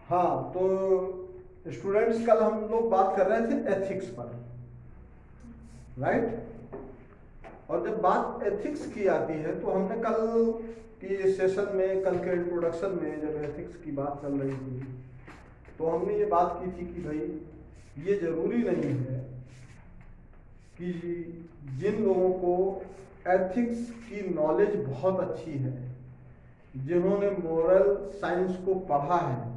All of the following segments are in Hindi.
हाँ, तो स्टूडेंट्स कल हम लोग बात कर रहे थे एथिक्स पर, राइट। और जब बात एथिक्स की आती है तो हमने कल की सेशन में, कल के इंट्रोडक्शन में जब एथिक्स की बात चल रही थी तो हमने ये बात की थी कि भाई ये जरूरी नहीं है कि जिन लोगों को एथिक्स की नॉलेज बहुत अच्छी है, जिन्होंने मोरल साइंस को पढ़ा है,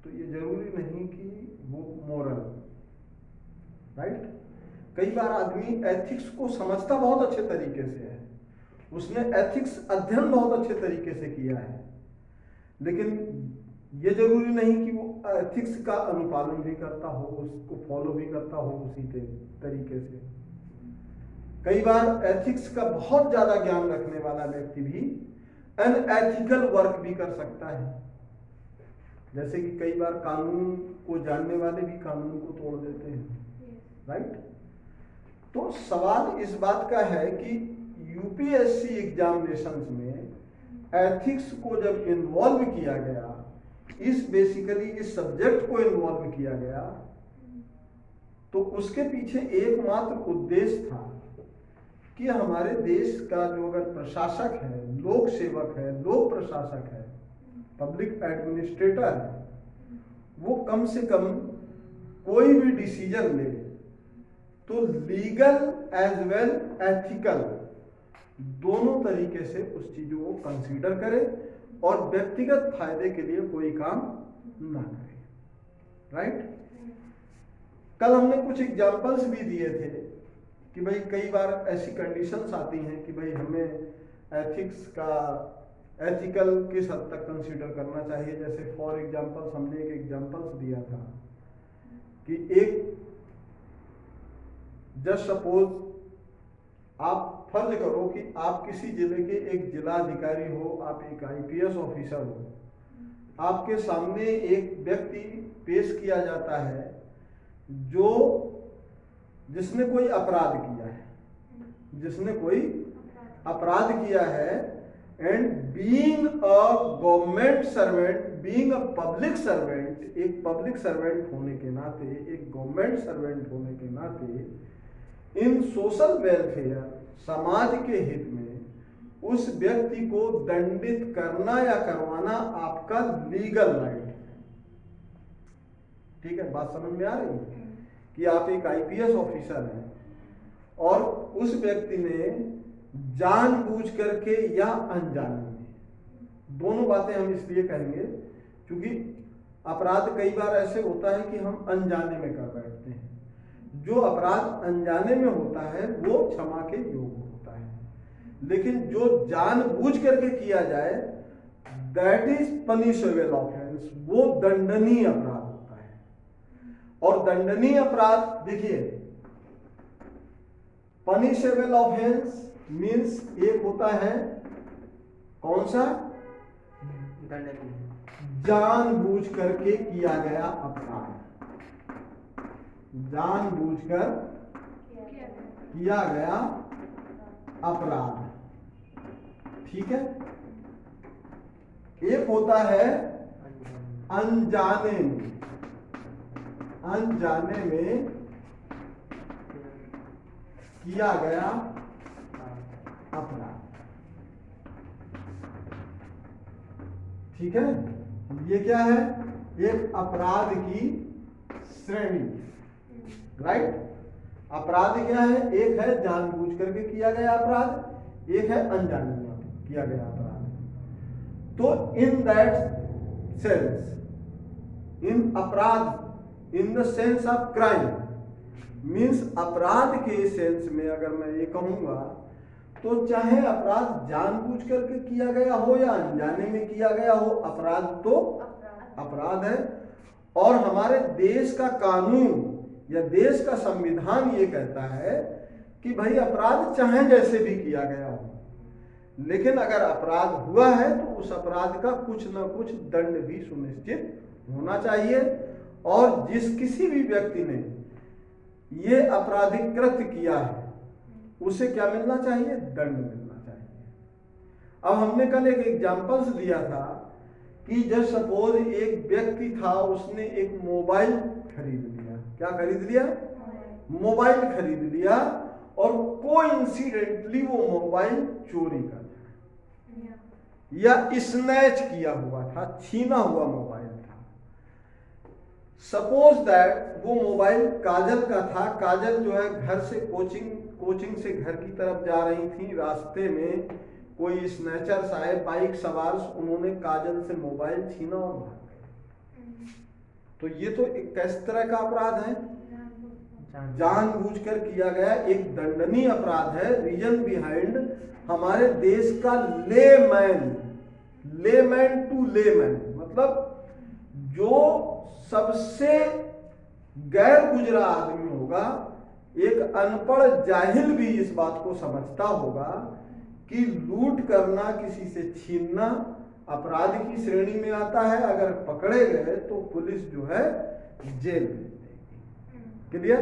तो ये जरूरी नहीं कि वो मोरल, राइट। कई बार आदमी एथिक्स को समझता बहुत अच्छे तरीके से है, उसने एथिक्स अध्ययन बहुत अच्छे तरीके से किया है, लेकिन ये जरूरी नहीं कि वो एथिक्स का अनुपालन भी करता हो, उसको फॉलो भी करता हो उसी के तरीके से। कई बार एथिक्स का बहुत ज्यादा ज्ञान रखने वाला व्यक्ति भी अनएथिकल वर्क भी कर सकता है। जैसे कि कई बार कानून को जानने वाले भी कानून को तोड़ देते हैं, राइट। तो सवाल इस बात का है कि यूपीएससी एग्जामिनेशंस में एथिक्स को जब इन्वॉल्व किया गया, इस सब्जेक्ट को इन्वॉल्व किया गया, तो उसके पीछे एकमात्र उद्देश्य था कि हमारे देश का जो अगर प्रशासक है, लोक सेवक है, लोक प्रशासक है, पब्लिक एडमिनिस्ट्रेटर है, वो कम से कम कोई भी डिसीजन ले तो लीगल एज वेल एथिकल दोनों तरीके से उस चीजों को कंसीडर करे और व्यक्तिगत फायदे के लिए कोई काम ना करे, राइट। कल हमने कुछ एग्जांपल्स भी दिए थे कि भाई कई बार ऐसी कंडीशंस आती हैं कि भाई हमें एथिक्स का एथिकल किस हद तक कंसीडर करना चाहिए। जैसे फॉर एग्जांपल्स हमने एक एग्जांपल्स दिया था कि एक जस्ट सपोज आप फर्ज करो कि आप किसी जिले के एक जिलाधिकारी हो, आप एक आईपीएस ऑफिसर हो, आपके सामने एक व्यक्ति पेश किया जाता है जो जिसने कोई अपराध किया है, जिसने कोई अपराध किया है, and being a government servant, being a public servant, एक पब्लिक सर्वेंट होने के नाते, एक गवर्नमेंट सर्वेंट होने के नाते, इन सोशल वेलफेयर, समाज के हित में उस व्यक्ति को दंडित करना या करवाना आपका लीगल राइट है। ठीक है, बात समझ में आ रही है कि आप एक आईपीएस ऑफिसर हैं और उस व्यक्ति ने जानबूझ करके या अनजाने में, दोनों बातें हम इसलिए कहेंगे क्योंकि अपराध कई बार ऐसे होता है कि हम अनजाने में कर बैठते हैं। जो अपराध अनजाने में होता है वो क्षमा के योग्य होता है, लेकिन जो जानबूझ करके किया जाए दैट इज पनिशेबल ऑफेंस, वो दंडनीय अपराध होता है। और दंडनीय अपराध, देखिए, पनिशेबल ऑफेंस मीन्स एक होता है कौन सा, जानबूझ करके किया गया अपराध, जानबूझकर किया गया अपराध, ठीक है। एक होता है अनजाने में, अनजाने में किया गया अपराध, ठीक है। ये क्या है, एक अपराध की श्रेणी, राइट। अपराध क्या है, एक है जानबूझ करके किया गया अपराध, एक है अनजाने में किया गया अपराध। तो इन दैट सेंस, इन अपराध, in the sense of crime means अपराध के सेंस में अगर मैं ये कहूंगा तो चाहे अपराध जानबूझ करके किया गया हो या अनजाने में किया गया हो, अपराध तो अपराध है। और हमारे देश का कानून या देश का संविधान ये कहता है कि भाई अपराध चाहे जैसे भी किया गया हो, लेकिन अगर अपराध हुआ है तो उस अपराध का कुछ ना कुछ दंड भी सुनिश्चित होना चाहिए। और जिस किसी भी व्यक्ति ने ये आपराधिक कृत्य किया है उसे क्या मिलना चाहिए, दंड मिलना चाहिए। अब हमने कल एक एग्जाम्पल्स दिया था कि जस्ट सपोज एक व्यक्ति था, उसने एक मोबाइल खरीद लिया। क्या खरीद लिया? मोबाइल खरीद लिया, और कोइंसिडेंटली वो मोबाइल चोरी कर या स्नैच किया हुआ था, छीना हुआ मोबाइल था। सपोज दैट वो मोबाइल काजल का था। काजल जो है घर से कोचिंग से घर की तरफ जा रही थी। रास्ते में कोई स्नैचर्स आए, बाइक सवार, उन्होंने काजल से मोबाइल छीना और भाग गए। तो ये तो एक किस तरह का अपराध है? जानबूझकर किया गया एक दंडनीय अपराध है। रीजन बिहाइंड हमारे देश का लेमैन टू लेमैन, मतलब जो सबसे गैर गुजरा आदमी होगा, एक अनपढ़ जाहिल भी इस बात को समझता होगा कि लूट करना, किसी से छीनना अपराध की श्रेणी में आता है। अगर पकड़े गए तो पुलिस जो है जेल भेज देगी। क्लियर?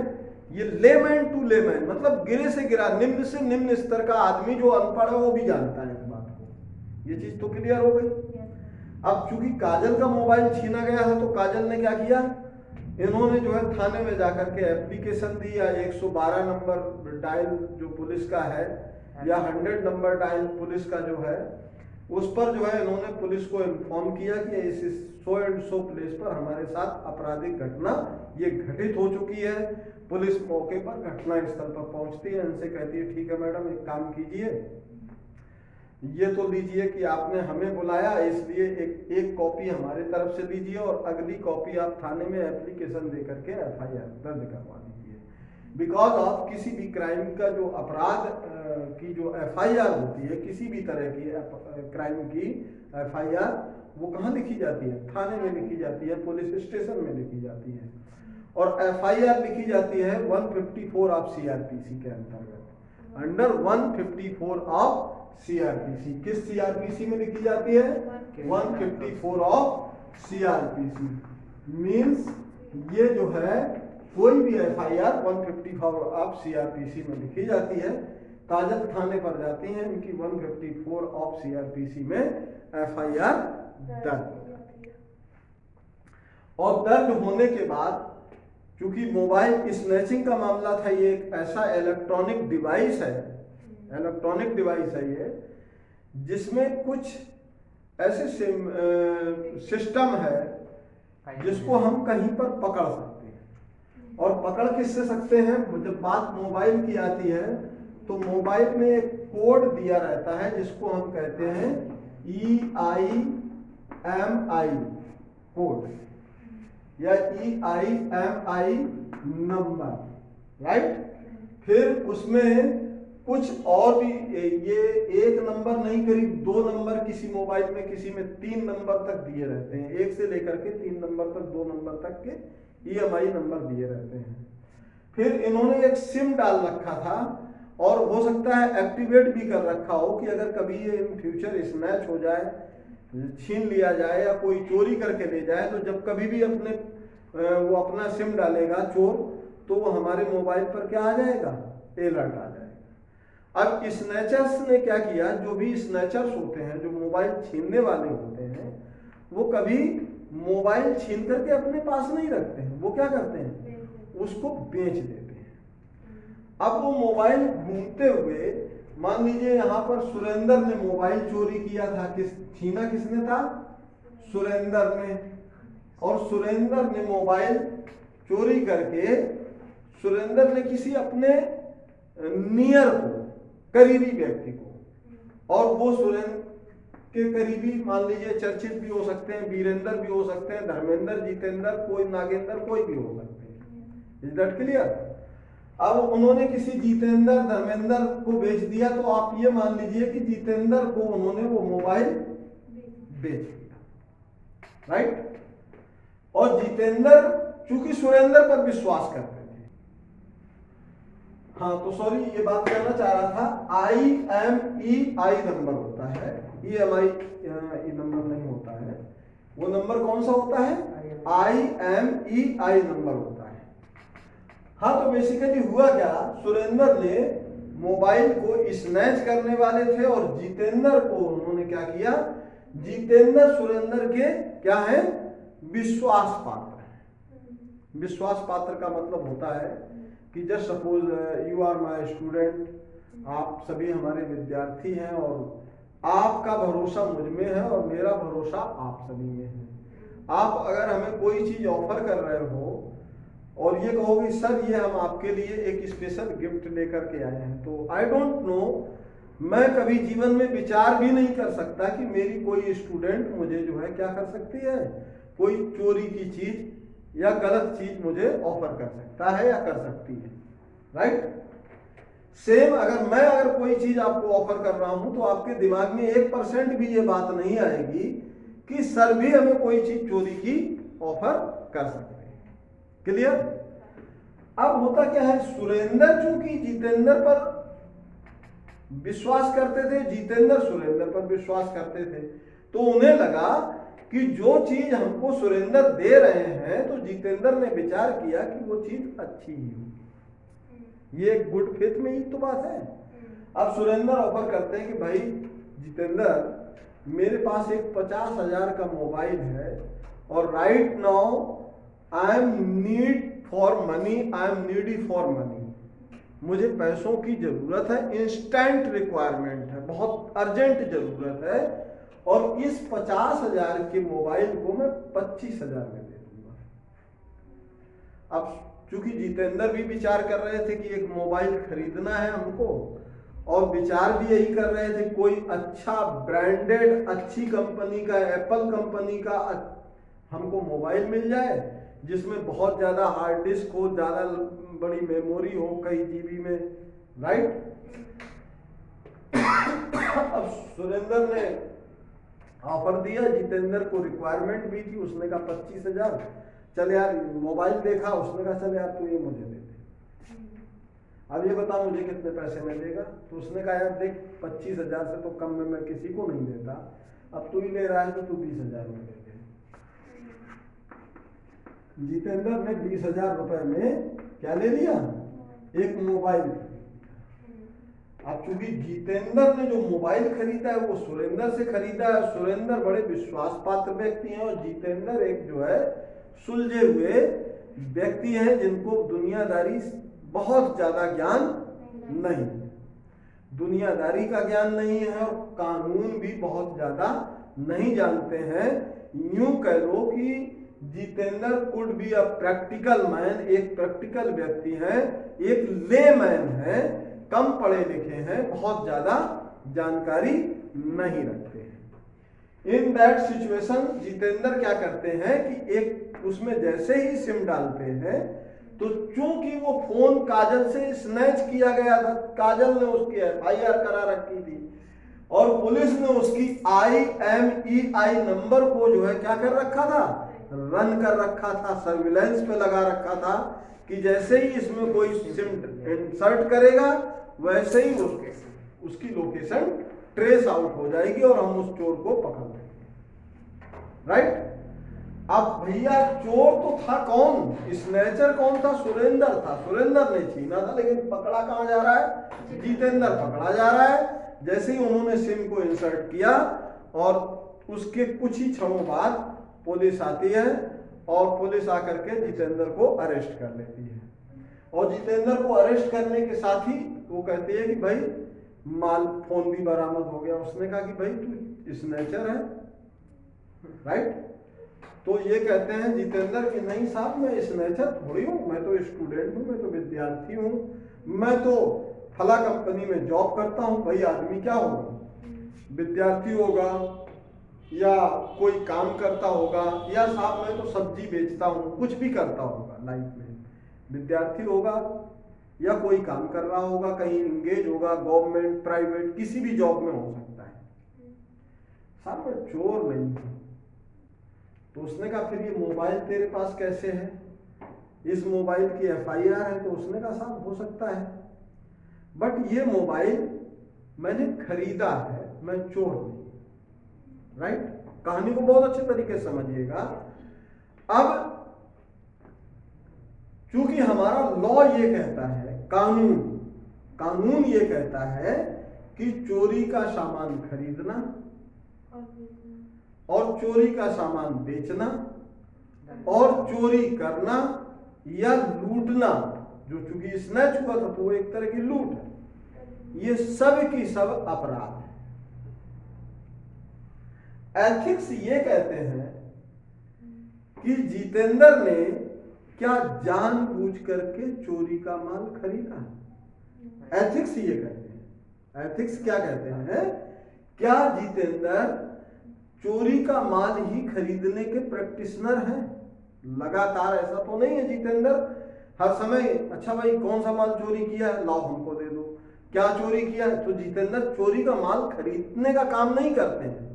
ये लेमैन टू लेमैन मतलब गिरे से गिरा, निम्न से निम्न स्तर का आदमी जो अनपढ़ है वो भी जानता है इस बात को। ये चीज तो क्लियर हो गई। अब चूंकि काजल का मोबाइल छीना गया है, तो काजल ने क्या किया, इन्होंने जो है थाने में जाकर के एप्लीकेशन दी, या 112 नंबर डायल जो पुलिस का है, या 100 नंबर डायल पुलिस का जो है, उस पर जो है इन्होंने पुलिस को इन्फॉर्म किया कि इस सो एंड सो प्लेस पर हमारे साथ आपराधिक घटना ये घटित हो चुकी है। पुलिस मौके पर घटना स्थल पर पहुंचती है, इनसे कहती है ठीक है मैडम, एक काम कीजिए, ये तो लीजिए कि आपने हमें बुलाया, इसलिए एक कॉपी हमारे तरफ से लीजिए, और अगली कॉपी आप थाने में एप्लीकेशन दे करके FIR दर्ज करवा दीजिए। बिकॉज ऑफ किसी भी क्राइम का जो अपराध की जो FIR होती है, किसी भी तरह की क्राइम की FIR, वो कहाँ लिखी जाती है? थाने में लिखी जाती है, पुलिस स्टेशन में लिखी जाती है। और FIR लिखी जाती है 154 ऑफ CRPC के अंतर्गत, अंडर 154 ऑफ CRPC। किस CRPC में लिखी जाती है? 154 ऑफ CRPC। मीन्स ये जो है कोई भी FIR 154 ऑफ CRPC में लिखी जाती है। काजल थाने पर जाती हैं, इनकी 154 ऑफ CRPC में FIR दर्ज हो जाती है। और दर्ज होने के बाद, क्योंकि मोबाइल स्नैचिंग का मामला था, ये एक ऐसा इलेक्ट्रॉनिक डिवाइस है ये, जिसमें कुछ ऐसे सिस्टम है जिसको हम कहीं पर पकड़ सकते हैं। और पकड़ किससे सकते हैं? जब बात मोबाइल की आती है तो मोबाइल में एक कोड दिया रहता है जिसको हम कहते हैं EIMI कोड या EIMI नंबर, राइट। फिर उसमें कुछ और भी, ये एक नंबर नहीं, करीब 2 नंबर किसी मोबाइल में, किसी में 3 नंबर तक दिए रहते हैं। 1 से लेकर के 3 नंबर तक, 2 नंबर तक के EMI नंबर दिए रहते हैं। फिर इन्होंने एक सिम डाल रखा था, और हो सकता है एक्टिवेट भी कर रखा हो कि अगर कभी ये इन फ्यूचर स्नैच हो जाए, छीन लिया जाए, या कोई चोरी करके ले जाए, तो जब कभी भी वो अपना सिम डालेगा चोर, तो वो हमारे मोबाइल पर क्या आ जाएगा? अलर्ट आ जाएगा। अब स्नैचर्स ने क्या किया, जो भी स्नैचर्स होते हैं, जो मोबाइल छीनने वाले होते हैं, वो कभी मोबाइल छीन करके अपने पास नहीं रखते हैं, वो क्या करते हैं? उसको बेच देते हैं। अब वो मोबाइल घूमते हुए, मान लीजिए यहाँ पर सुरेंद्र ने मोबाइल चोरी किया था, छीना किसने था? सुरेंद्र ने। और सुरेंद्र ने मोबाइल चोरी करके, सुरेंद्र ने किसी अपने नियर को, करीबी व्यक्ति को, और वो सुरेंद्र के करीबी, मान लीजिए चर्चित भी हो सकते हैं, वीरेंद्र भी हो सकते हैं, धर्मेंद्र, जितेंद्र, कोई नागेंद्र, कोई भी हो सकते हैं। Is that clear? अब उन्होंने किसी जितेंद्र, धर्मेंद्र को बेच दिया, तो आप ये मान लीजिए कि जितेंद्र को उन्होंने वो मोबाइल बेच दिया, राइट। और जितेंद्र चूंकि सुरेंद्र पर विश्वास करते थे, हाँ तो सॉरी ये बात करना चाह रहा था, IMEI नंबर होता है, EMI नंबर नहीं होता है। वो नंबर कौन सा होता है? IMEI नंबर होता है। हाँ तो बेसिकली हुआ क्या, सुरेंद्र ने मोबाइल को स्नैच करने वाले थे, और जितेंद्र को उन्होंने क्या किया जितेंद्र सुरेंद्र के क्या है, विश्वास पात्र है। विश्वास पात्र का मतलब होता है कि just suppose you are my student, आप सभी हमारे विद्यार्थी हैं और आपका भरोसा मुझ में है और मेरा भरोसा आप सभी में है। आप अगर हमें कोई चीज ऑफर कर रहे हो और ये कहोगे सर ये हम आपके लिए एक स्पेशल गिफ्ट लेकर के आए हैं, तो आई डोंट नो, मैं कभी जीवन में विचार भी नहीं कर सकता कि मेरी कोई स्टूडेंट मुझे जो है क्या कर सकती है, कोई चोरी की चीज या गलत चीज मुझे ऑफर कर सकता है या कर सकती है, राइट। सेम अगर कोई चीज आपको ऑफर कर रहा हूं तो आपके दिमाग में 1% भी ये बात नहीं आएगी कि सर भी हमें कोई चीज चोरी की ऑफर कर सकते हैं। क्लियर। अब होता क्या है, सुरेंद्र चूंकि जितेंद्र पर विश्वास करते थे, जितेंद्र सुरेंद्र पर विश्वास करते थे, तो उन्हें लगा कि जो चीज हमको सुरेंद्र दे रहे हैं तो जितेंद्र ने विचार किया कि वो चीज अच्छी ही होगी। ये एक गुड फेथ में ही तो बात है। अब सुरेंद्र ऑफर करते हैं कि भाई जितेंद्र, मेरे पास एक 50,000 का मोबाइल है और right now I am need for money, I am needy for money, मुझे पैसों की जरूरत है, इंस्टेंट रिक्वायरमेंट है, बहुत अर्जेंट जरूरत है, और इस 50,000 के मोबाइल को मैं 25,000 में दे दूंगा। अब चूंकि जितेंद्र भी विचार कर रहे थे कि एक मोबाइल खरीदना है हमको, और विचार भी यही कर रहे थे कोई अच्छा ब्रांडेड अच्छी कंपनी का, एप्पल कंपनी का हमको मोबाइल मिल जाए जिसमें बहुत ज्यादा हार्ड डिस्क हो, ज्यादा बड़ी मेमोरी हो, कई जीबी में, राइट। अब सुरेंद्र ने ऑफर दिया, जितेंद्र को रिक्वायरमेंट भी थी, उसने कहा 25,000, चल यार मोबाइल देखा, उसने कहा चल यार तू ये मुझे दे दे, अब ये बता मुझे कितने पैसे में देगा। तो उसने कहा यार देख 25,000 से तो कम में मैं किसी को नहीं देता, अब तू ही ले रहा है तो तू 20,000 में दे दे। जितेंद्र ने 20,000 रुपए में क्या ले लिया, एक मोबाइल। अब चूंकि जितेंद्र ने जो मोबाइल खरीदा है वो सुरेंद्र से खरीदा है, सुरेंद्र बड़े विश्वास पात्र व्यक्ति हैं और जितेंद्र एक जो है सुलझे हुए व्यक्ति हैं जिनको दुनियादारी बहुत ज्यादा ज्ञान नहीं, दुनियादारी का ज्ञान नहीं है और कानून भी बहुत ज्यादा नहीं जानते हैं। यूं कह लो कि Jitendra could be a practical man, एक प्रैक्टिकल व्यक्ति है, एक ले मैन है, कम पढ़े लिखे हैं, बहुत ज्यादा जानकारी नहीं रखते हैं। इन दैट सिचुएशन जितेंद्र क्या करते हैं कि एक उसमें जैसे ही सिम डालते हैं तो चूंकि वो फोन काजल से स्नैच किया गया था, काजल ने उसकी FIR करा रखी थी और पुलिस ने उसकी IMEI नंबर को जो है क्या कर रखा था, रन कर रखा था, सर्विलांस पे लगा रखा था कि जैसे ही इसमें कोई सिम इंसर्ट करेगा वैसे ही उसकी लोकेशन ट्रेस आउट हो जाएगी और हम उस चोर को पकड़ लेंगे, राइट। अब भैया चोर तो था कौन, स्नैचर कौन था, सुरेंद्र था, सुरेंद्र ने छीना था, लेकिन पकड़ा कहां जा रहा है, जितेंद्र पकड़ा जा रहा है। जैसे ही उन्होंने सिम को इंसर्ट किया और उसके कुछ ही क्षणों बाद पुलिस आती है और पुलिस आकर के जितेंद्र को अरेस्ट कर लेती है। और जितेंद्र को अरेस्ट करने के साथ ही वो कहती है कि भाई माल फोन भी बरामद हो गया। उसने कहा कि भाई तू स्नैचर है, राइट। तो ये कहते हैं जितेंद्र कि नहीं साहब मैं स्नैचर थोड़ी हूँ, मैं तो स्टूडेंट हूँ, मैं तो विद्यार्थी हूँ, मैं तो फला कंपनी में जॉब करता हूँ। भाई आदमी क्या होगा, विद्यार्थी होगा या कोई काम करता होगा, या साहब मैं तो सब्जी बेचता हूँ, कुछ भी करता होगा लाइफ में, विद्यार्थी होगा या कोई काम कर रहा होगा, कहीं इंगेज होगा, गवर्नमेंट प्राइवेट किसी भी जॉब में हो सकता है। साहब मैं चोर नहीं हूँ। तो उसने कहा फिर ये मोबाइल तेरे पास कैसे है, इस मोबाइल की FIR है। तो उसने कहा साहब हो सकता है, बट ये मोबाइल मैंने खरीदा है, मैं चोर नहीं, राइट। कहानी को बहुत अच्छे तरीके से समझिएगा। अब चूंकि हमारा लॉ ये कहता है, कानून ये कहता है कि चोरी का सामान खरीदना और चोरी का सामान बेचना और चोरी करना या लूटना, जो चूंकि स्नैच हुआ था तो वो एक तरह की लूट है, ये सब की सब अपराध है। एथिक्स ये कहते हैं कि जितेंद्र ने क्या जानबूझ करके चोरी का माल खरीदा है। एथिक्स ये कहते हैं, एथिक्स क्या कहते हैं, क्या जितेंद्र चोरी का माल ही खरीदने के प्रैक्टिशनर हैं। लगातार ऐसा तो नहीं है जितेंद्र हर समय अच्छा भाई कौन सा माल चोरी किया है लाओ हमको दे दो, क्या चोरी किया है। तो जितेंद्र चोरी का माल खरीदने का काम नहीं करते हैं,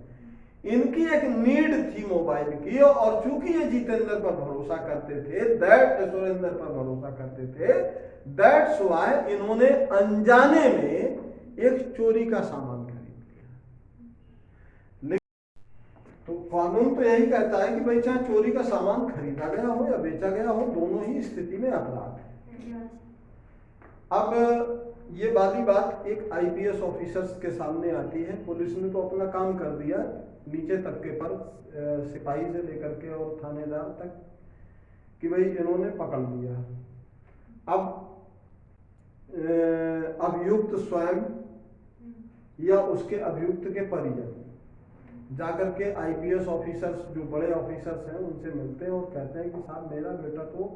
इनकी एक नीड थी मोबाइल की, और चूंकि ये जितेंद्र पर भरोसा करते थे, सुरेंद्र पर भरोसा करते थे, दैट्स व्हाई इन्होंने अनजाने में एक चोरी का सामान खरीद लिया। तो कानून तो यही कहता है कि भाई चाहे चोरी का सामान खरीदा गया हो या बेचा गया हो, दोनों ही स्थिति में अपराध है। अब ये वाली बात एक आईपीएस ऑफिसर्स के सामने आती है। पुलिस ने तो अपना काम कर दिया नीचे तबके पर, सिपाही से लेकर के और थानेदार तक, कि भाई इन्होंने पकड़ लिया। अब अभियुक्त स्वयं या उसके अभियुक्त के परिजन जाकर के आईपीएस ऑफिसर्स, जो बड़े ऑफिसर्स हैं, उनसे मिलते हैं और कहते हैं कि साहब मेरा बेटा तो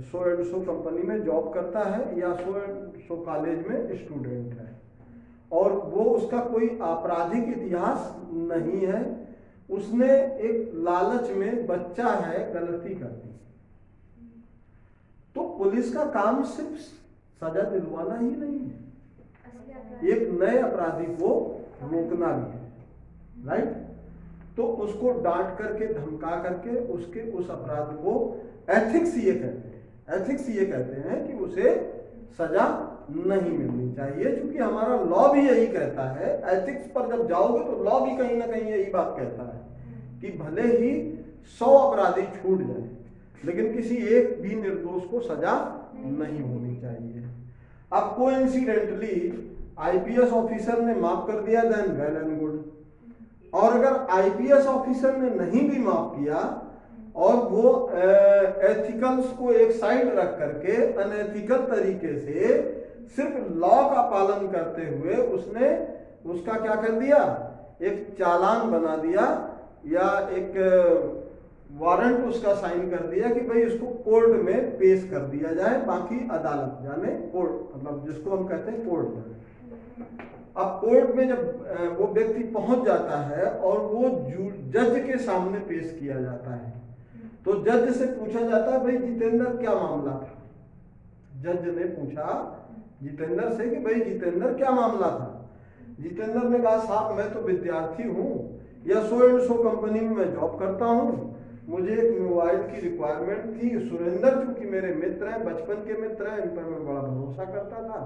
सो एंड सो कंपनी में जॉब करता है या सो एंड सो कॉलेज में स्टूडेंट है, और वो उसका कोई आपराधिक इतिहास नहीं है, उसने एक लालच में बच्चा है गलती कर दी। तो पुलिस का काम सिर्फ सजा दिलवाना ही नहीं है, एक नए अपराधी को रोकना भी है, राइट। तो उसको डांट करके धमका करके उसके उस अपराध को एथिक्स ये कहते हैं, एथिक्स ये कहते हैं कि उसे सजा नहीं मिलनी चाहिए, क्योंकि हमारा लॉ भी यही कहता है। एथिक्स पर जब जाओगे तो लॉ भी कहीं ना कहीं यही बात कहता है कि भले ही 100 अपराधी छूट जाए लेकिन किसी एक भी निर्दोष को सजा नहीं होनी चाहिए। अब कोइंसिडेंटली आईपीएस ऑफिसर ने माफ कर दिया, देन वेल एंड गुड। और अगर आईपीएस ऑफिसर ने नहीं भी माफ किया और वो एथिकल्स को एक साइड रख करके अनएथिकल तरीके से सिर्फ लॉ का पालन करते हुए उसने उसका क्या कर दिया, एक चालान बना दिया या एक वारंट उसका साइन कर दिया कि भाई इसको कोर्ट में पेश कर दिया जाए, बाकी अदालत जाने, कोर्ट मतलब जिसको हम कहते हैं कोर्ट जाने। अब कोर्ट में जब वो व्यक्ति पहुंच जाता है और वो जज के सामने पेश किया जाता है, तो जज से पूछा जाता है भाई जितेंद्र क्या मामला था। जज ने पूछा जितेंद्र से कि भाई जितेंद्र क्या मामला था। जितेंद्र ने कहा साहब मैं तो विद्यार्थी हूँ या सो एंड सो कंपनी में मैं जॉब करता हूँ, मुझे एक मोबाइल की रिक्वायरमेंट थी। सुरेंद्र चूंकि मेरे मित्र हैं, बचपन के मित्र हैं, इन पर मैं बड़ा भरोसा करता था,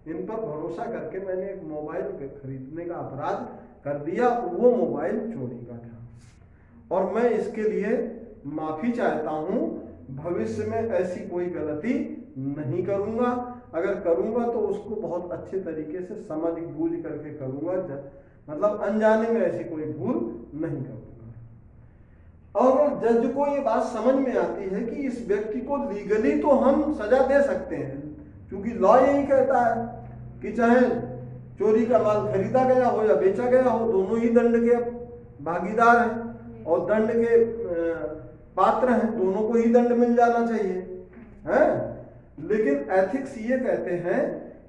इन पर भरोसा करके मैंने एक मोबाइल खरीदने का अपराध कर दिया, वो मोबाइल चोरी का था और मैं इसके लिए माफी चाहता हूँ, भविष्य में ऐसी कोई गलती नहीं करूँगा, अगर करूँगा तो उसको बहुत अच्छे तरीके से समझ बूझ करके करूँगा, मतलब अनजाने में ऐसी कोई भूल नहीं करूँगा। और जज को ये बात समझ में आती है कि इस व्यक्ति को लीगली तो हम सजा दे सकते हैं, क्योंकि लॉ यही कहता है कि चाहे चोरी का माल खरीदा गया हो या बेचा गया हो, दोनों ही दंड के भागीदार हैं और दंड के पात्र हैं, दोनों को ही दंड मिल जाना चाहिए, है। लेकिन एथिक्स ये कहते हैं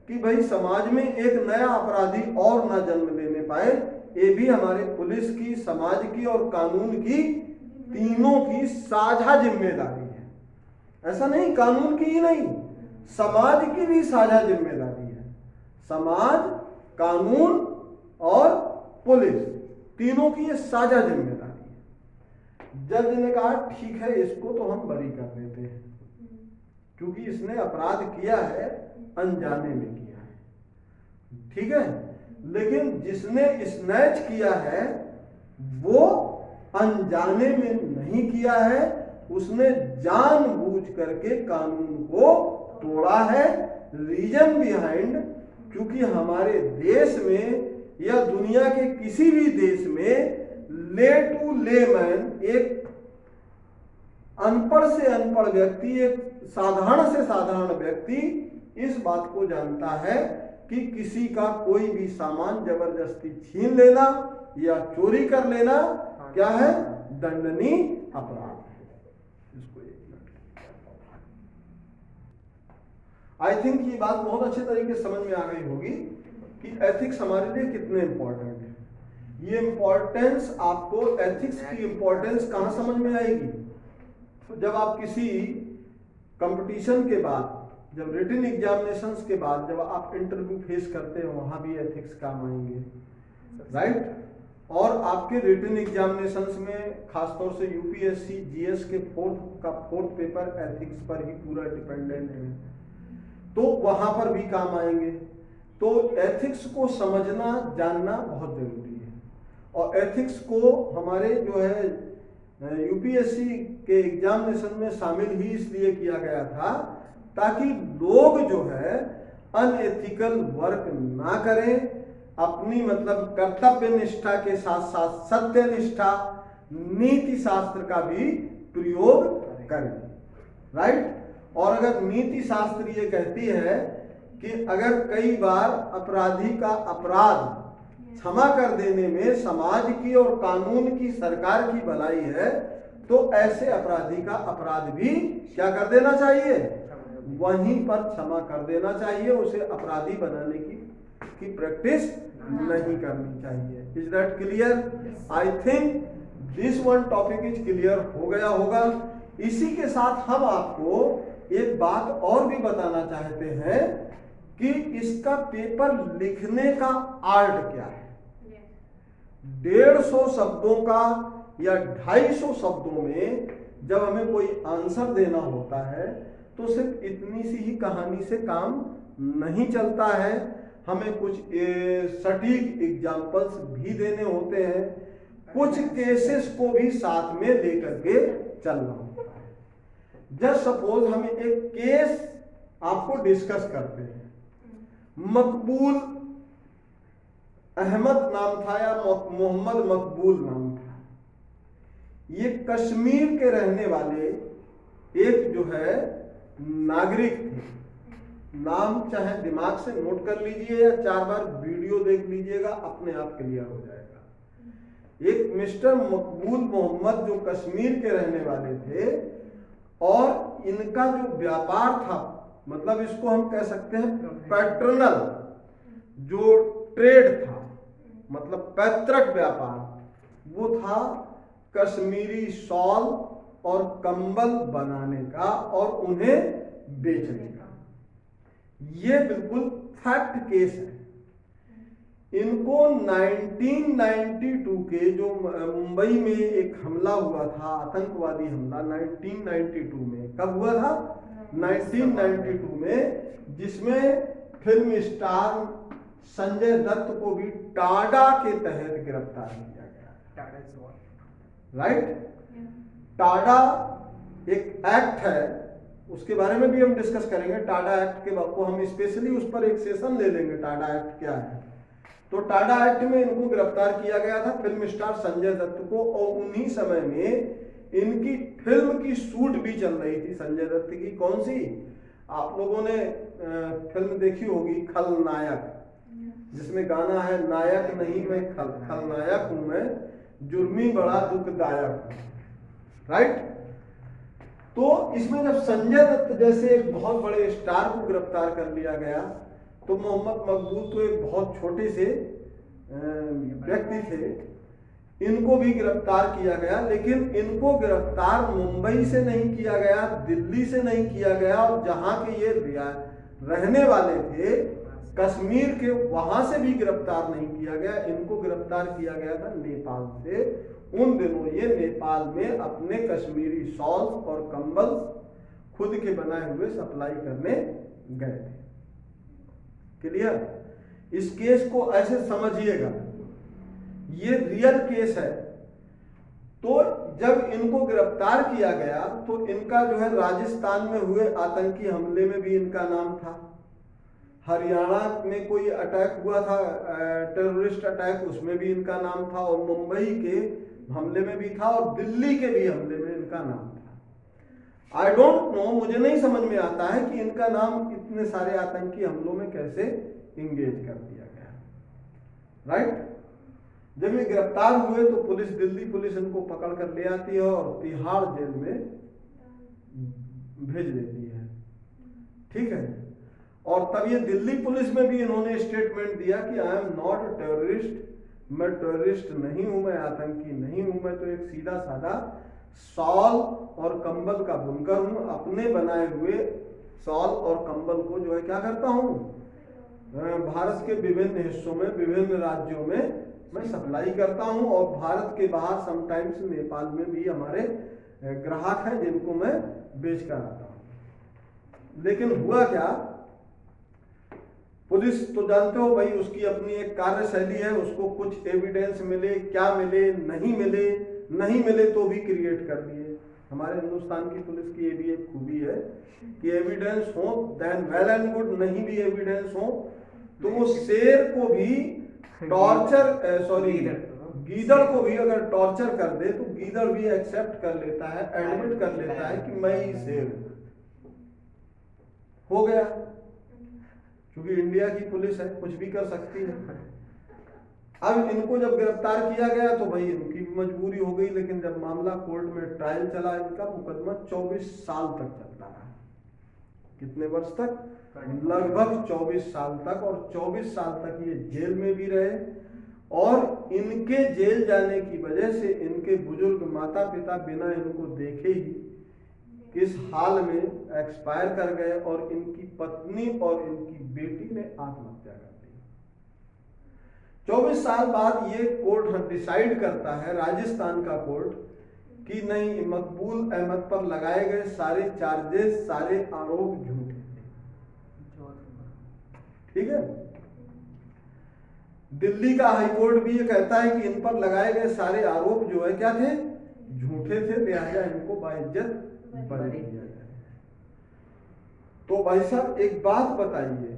कि भाई समाज में एक नया अपराधी और ना जन्म लेने पाए, ये भी हमारे पुलिस की, समाज की और कानून की, तीनों की साझा जिम्मेदारी है। ऐसा नहीं कानून की ही नहीं, समाज की भी साझा जिम्मेदारी है। समाज, कानून और पुलिस तीनों की ये साझा जिम्मेदारी है। जज ने कहा ठीक है इसको तो हम बरी कर देते हैं, क्योंकि इसने अपराध किया है, अनजाने में किया है, ठीक है। लेकिन जिसने स्नैच किया है वो अनजाने में नहीं किया है, उसने जानबूझ करके कानून को तोड़ा है। रीजन बिहाइंड, क्योंकि हमारे देश में या दुनिया के किसी भी देश में ले टू लेमैन, एक अनपढ़ से अनपढ़ व्यक्ति, एक साधारण से साधारण व्यक्ति इस बात को जानता है कि किसी का कोई भी सामान जबरदस्ती छीन लेना या चोरी कर लेना क्या है, दंडनीय अपराध है। इसको एक मिनट, आई थिंक ये बात बहुत अच्छे तरीके से समझ में आ गई होगी कि एथिक्स हमारे लिए कितने इंपॉर्टेंट है। ये इंपॉर्टेंस आपको, एथिक्स की इंपॉर्टेंस कहां समझ में आएगी, तो जब आप किसी कंपटीशन के बाद, जब रिटन एग्जामिनेशंस के बाद जब आप इंटरव्यू फेस करते हो, वहां भी एथिक्स काम आएंगे, राइट। और आपके रिटन एग्जामिनेशंस में खासतौर से यूपीएससी जीएस के फोर्थ पेपर एथिक्स पर ही पूरा डिपेंडेंट है, तो वहां पर भी काम आएंगे। तो एथिक्स को समझना जानना बहुत जरूरी है। और एथिक्स को हमारे जो है यूपीएससी के एग्जामिनेशन में शामिल ही इसलिए किया गया था ताकि लोग जो है अनएथिकल वर्क ना करें, अपनी मतलब कर्तव्य निष्ठा के साथ साथ सत्य निष्ठा, नीति शास्त्र का भी प्रयोग करें, राइट। और अगर नीति शास्त्र ये कहती है कि अगर कई बार अपराधी का अपराध क्षमा कर देने में समाज की और कानून की, सरकार की भलाई है, तो ऐसे अपराधी का अपराध भी क्या कर देना चाहिए, वहीं पर क्षमा कर देना चाहिए। उसे अपराधी बनाने की प्रैक्टिस नहीं करनी चाहिए। Is that clear? I think this one topic is clear हो गया होगा। इसी के साथ हम आपको एक बात और भी बताना चाहते हैं कि इसका पेपर लिखने का आर्ट क्या है। 150 शब्दों का या 250 शब्दों में जब हमें कोई आंसर देना होता है तो सिर्फ इतनी सी ही कहानी से काम नहीं चलता है, हमें कुछ सटीक एग्जाम्पल्स भी देने होते हैं, कुछ केसेस को भी साथ में लेकर के चलना होता है। जस्ट सपोज हम एक केस आपको डिस्कस करते हैं। मकबूल अहमद नाम था या मोहम्मद मकबूल नाम था। ये कश्मीर के रहने वाले एक जो है नागरिक थे। नाम चाहे दिमाग से नोट कर लीजिए या 4 बार वीडियो देख लीजिएगा, अपने आप क्लियर हो जाएगा। एक मिस्टर मकबूल मोहम्मद जो कश्मीर के रहने वाले थे और इनका जो व्यापार था, मतलब इसको हम कह सकते हैं पैटर्नल जो ट्रेड था, मतलब पैतृक व्यापार, वो था कश्मीरी शॉल और कंबल बनाने का और उन्हें बेचने का। ये बिल्कुल फैक्ट केस है। इनको 1992 के जो मुंबई में एक हमला हुआ था, आतंकवादी हमला 1992 में, कब हुआ था? 1992 में, जिसमें फिल्म स्टार संजय दत्त को भी टाडा के तहत गिरफ्तार किया गया, राइट। टाडा एक एक्ट है, उसके बारे में भी हम डिस्कस करेंगे। टाडा एक्ट के बाद को हम स्पेशली उस पर एक सेशन ले लेंगे, टाडा एक्ट क्या है। तो टाडा एक्ट में इनको गिरफ्तार किया गया था, फिल्म स्टार संजय दत्त को, और उन्हीं समय में इनकी फिल्म की शूट भी चल रही थी संजय दत्त की। कौन सी? आप लोगों ने फिल्म देखी होगी खलनायक, जिसमें गाना है नायक नहीं मैं खलनायक हूं मैं, जुर्मी बड़ा दुखदायक, राइट। तो इसमें जब संजय दत्त जैसे एक बहुत बड़े स्टार को गिरफ्तार कर लिया गया, तो मोहम्मद मकबूल तो एक बहुत छोटे से व्यक्ति थे, इनको भी गिरफ्तार किया गया। लेकिन इनको गिरफ्तार मुंबई से नहीं किया गया, दिल्ली से नहीं किया गया, और जहां के ये रहने वाले थे कश्मीर के, वहां से भी गिरफ्तार नहीं किया गया। इनको गिरफ्तार किया गया था नेपाल से। उन दिनों ये नेपाल में अपने कश्मीरी शॉल्स और कंबल खुद के बनाए हुए सप्लाई करने गए थे। क्लियर? इस केस को ऐसे समझिएगा, ये रियल केस है। तो जब इनको गिरफ्तार किया गया तो इनका जो है राजस्थान में हुए आतंकी हमले में भी इनका नाम था। हरियाणा में कोई अटैक हुआ था, टेररिस्ट अटैक, उसमें भी इनका नाम था, और मुंबई के हमले में भी था, और दिल्ली के भी हमले में इनका नाम था। आई डोंट नो, मुझे नहीं समझ में आता है कि इनका नाम इतने सारे आतंकी हमलों में कैसे इंगेज कर दिया गया, राइट। जब ये गिरफ्तार हुए तो पुलिस, दिल्ली पुलिस इनको पकड़ कर ले आती है और तिहाड़ जेल में भेज देती है, ठीक है। और तब ये दिल्ली पुलिस में भी इन्होंने स्टेटमेंट दिया कि I am not a terrorist, मैं टेररिस्ट नहीं हूं, मैं आतंकी नहीं हूं, मैं तो एक सीधा साधा शॉल और कंबल का बुनकर हूं, अपने बनाए हुए शॉल और कंबल को जो है क्या करता हूं, भारत के विभिन्न हिस्सों में, विभिन्न राज्यों में मैं सप्लाई करता हूं, और भारत के बाहर समटाइम्स नेपाल में भी हमारे ग्राहक हैं जिनको मैं बेच कर आता हूं। लेकिन हुआ क्या, पुलिस तो जानते हो भाई, उसकी अपनी एक कार्यशैली है, उसको कुछ एविडेंस मिले, क्या मिले, नहीं मिले, नहीं मिले तो भी क्रिएट कर दिए। हमारे हिंदुस्तान की पुलिस की ये भी एक खूबी है कि एविडेंस हो देन वेल एंड गुड, नहीं भी एविडेंस हो तो वो शेर को भी टॉर्चर, सॉरी गीदड़ को भी अगर टॉर्चर कर दे तो गीदड़ भी एक्सेप्ट कर लेता है, एडमिट कर लेता है कि मैं ही शेर हूं। हो गया, क्योंकि इंडिया की पुलिस है, कुछ भी कर सकती है। अब इनको जब गिरफ्तार किया गया तो भाई इनकी भी मजबूरी हो गई, लेकिन जब मामला कोर्ट में ट्रायल चला, इनका मुकदमा 24 साल तक चलता रहा। कितने वर्ष तक? लगभग 24 साल तक। और 24 साल तक ये जेल में भी रहे, और इनके जेल जाने की वजह से इनके बुजुर्ग माता पिता बिना इनको देखे ही किस हाल में एक्सपायर कर गए, और इनकी पत्नी और इनकी बेटी ने आत्महत्या कर दी। 24 साल बाद ये कोर्ट डिसाइड करता है, राजस्थान का कोर्ट, कि नहीं, मकबूल अहमद पर लगाए गए सारे चार्जेस, सारे आरोप झूठे थे, ठीक है। दिल्ली का हाई कोर्ट भी ये कहता है कि इन पर लगाए गए सारे आरोप जो है क्या थे, झूठे थे, लिहाजा इनको बाइज्जत बरी किया जाए। तो भाई साहब एक बात बताइए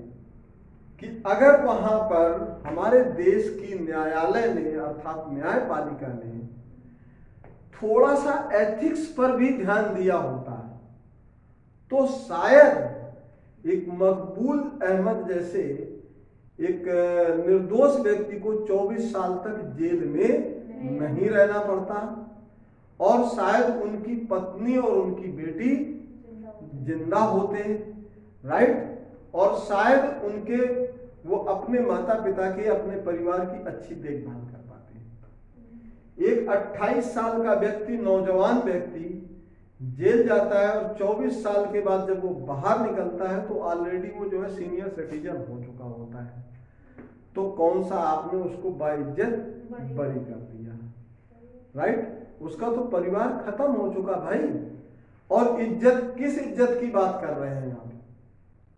कि अगर वहां पर हमारे देश की न्यायालय ने, अर्थात न्यायपालिका ने थोड़ा सा एथिक्स पर भी ध्यान दिया होता तो शायद एक मकबूल अहमद जैसे एक निर्दोष व्यक्ति को 24 साल तक जेल में नहीं रहना पड़ता, और शायद उनकी पत्नी और उनकी बेटी जिंदा होते, राइट। और शायद उनके, वो अपने माता पिता के, अपने परिवार की अच्छी देखभाल कर पाते। एक 28 साल का व्यक्ति, नौजवान व्यक्ति जेल जाता है, और 24 साल के बाद जब वो बाहर निकलता है तो ऑलरेडी वो जो है सीनियर सिटीजन हो चुका होता है। तो कौन सा आपने उसको बाइज्जत बरी कर दिया, राइट। उसका तो परिवार खत्म हो चुका भाई, और इज्जत, किस इज्जत की बात कर रहे हैं आप,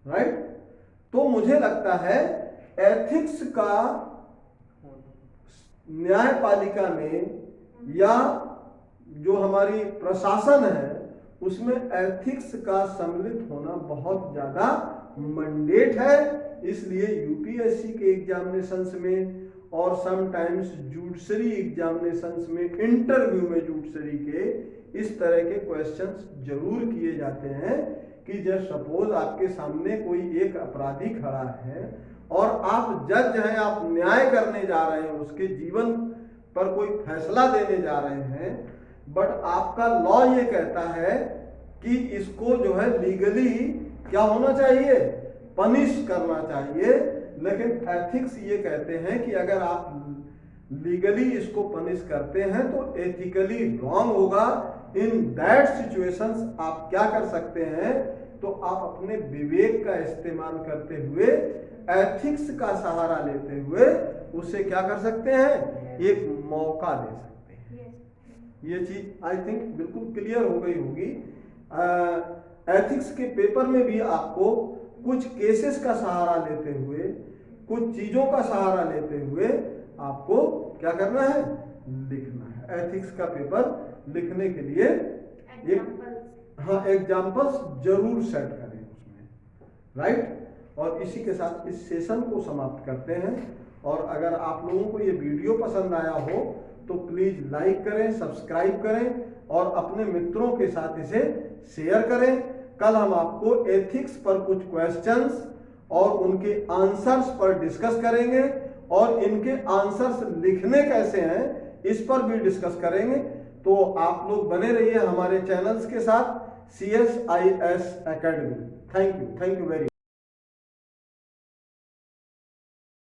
राइट। तो मुझे लगता है एथिक्स का न्यायपालिका में, या जो हमारी प्रशासन है उसमें एथिक्स का सम्मिलित होना बहुत ज्यादा मंडेट है। इसलिए यूपीएससी के एग्जामिनेशंस में और समटाइम्स जुडिशरी एग्जामिनेशंस में, इंटरव्यू में जुडिशरी के इस तरह के क्वेश्चंस जरूर किए जाते हैं कि जब सपोज आपके सामने कोई एक अपराधी खड़ा है और आप जज हैं, आप न्याय करने जा रहे हैं, उसके जीवन पर कोई फैसला देने जा रहे हैं, बट आपका लॉ ये कहता है कि इसको जो है लीगली क्या होना चाहिए, पनिश करना चाहिए। लेकिन एथिक्स ये कहते हैं कि अगर आप लीगली इसको पनिश करते हैं तो एथिकली रॉन्ग होगा। इन दैट सिचुएशंस आप क्या कर सकते हैं, तो आप अपने विवेक का इस्तेमाल करते हुए, एथिक्स का सहारा लेते हुए उसे क्या कर सकते हैं, एक मौका दे सकते हैं। ये चीज आई थिंक बिल्कुल क्लियर हो गई होगी। एथिक्स के पेपर में भी आपको कुछ केसेस का सहारा लेते हुए, कुछ चीजों का सहारा लेते हुए आपको क्या करना है, लिखना है। एथिक्स का पेपर लिखने के लिए एक, हाँ, एग्जाम्पल्स जरूर सेट करें उसमें, राइट। और इसी के साथ इस सेशन को समाप्त करते हैं। और अगर आप लोगों को ये वीडियो पसंद आया हो तो प्लीज़ लाइक करें, सब्सक्राइब करें और अपने मित्रों के साथ इसे शेयर करें। कल हम आपको एथिक्स पर कुछ क्वेश्चंस और उनके आंसर्स पर डिस्कस करेंगे और इनके आंसर्स लिखने कैसे हैं इस पर भी डिस्कस करेंगे। तो आप लोग बने रहिए हमारे चैनल्स के साथ CSIS Academy। Thank you very much.